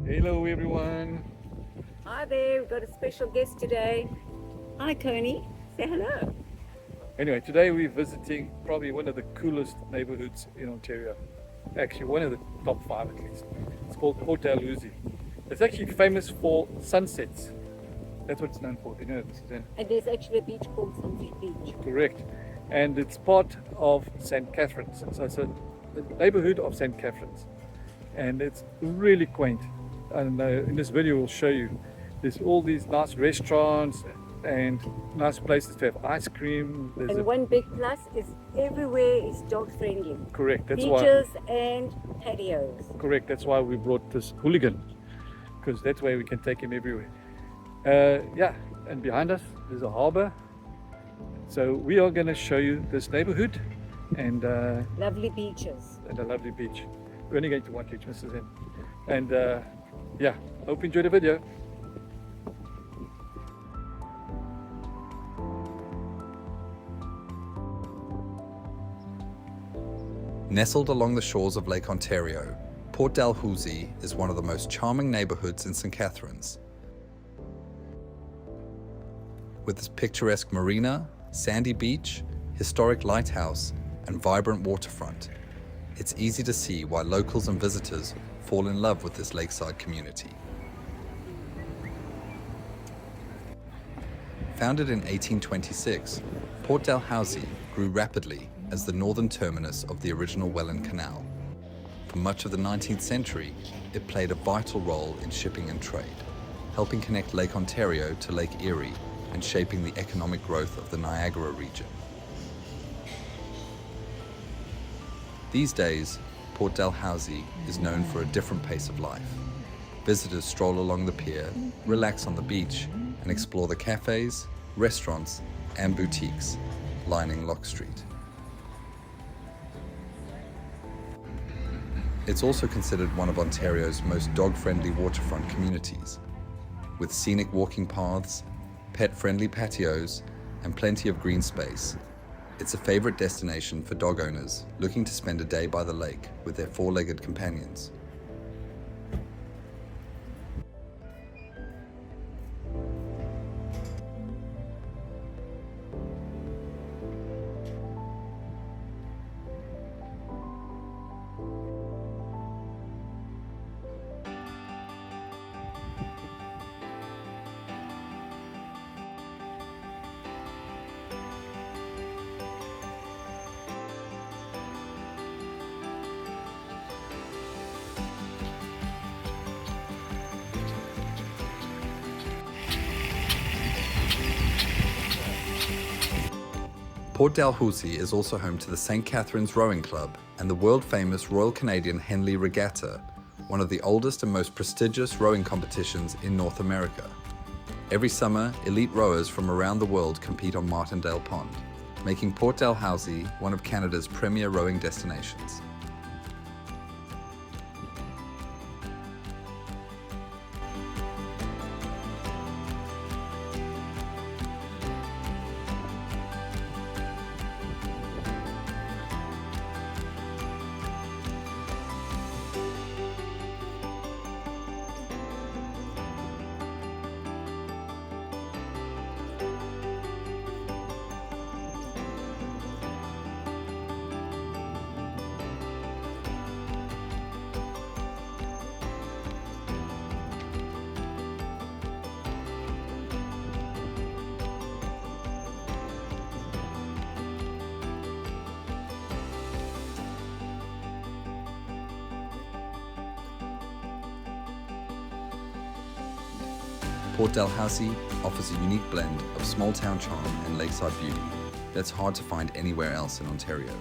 Hello everyone. Hi there, we've got a special guest today. Hi Coney, say hello. Anyway, today we're visiting probably one of the coolest neighborhoods in Ontario. Actually, one of the top 5 at least. It's called Port Dalhousie. It's actually famous for sunsets. That's what it's known for. You know, Suzanne? And there's actually a beach called Sunset Beach. Correct. And it's part of St. Catharines. So it's a neighborhood of St. Catharines. And it's really quaint. And in this video we'll show you. There's all these nice restaurants and nice places to have ice cream. And one big plus is everywhere is dog friendly. Correct. That's Beaches and patios. Correct. That's why we brought this hooligan, because that way we can take him everywhere. Yeah, and behind us there's a harbour. So we are going to show you this neighborhood and lovely beaches. And a lovely beach. We're only going to one beach, Mrs. N. And yeah, hope you enjoy the video. Nestled along the shores of Lake Ontario, Port Dalhousie is one of the most charming neighbourhoods in St. Catharines. With its picturesque marina, sandy beach, historic lighthouse, and vibrant waterfront, it's easy to see why locals and visitors fall in love with this lakeside community. Founded in 1826, Port Dalhousie grew rapidly as the northern terminus of the original Welland Canal. For much of the 19th century, it played a vital role in shipping and trade, helping connect Lake Ontario to Lake Erie and shaping the economic growth of the Niagara region. These days, Port Dalhousie is known for a different pace of life. Visitors stroll along the pier, relax on the beach, and explore the cafes, restaurants, and boutiques lining Lock Street. It's also considered one of Ontario's most dog-friendly waterfront communities, with scenic walking paths, pet-friendly patios, and plenty of green space. It's a favorite destination for dog owners looking to spend a day by the lake with their four-legged companions. Port Dalhousie is also home to the St. Catharines Rowing Club and the world-famous Royal Canadian Henley Regatta, one of the oldest and most prestigious rowing competitions in North America. Every summer, elite rowers from around the world compete on Martindale Pond, making Port Dalhousie one of Canada's premier rowing destinations. Port Dalhousie offers a unique blend of small town charm and lakeside beauty that's hard to find anywhere else in Ontario.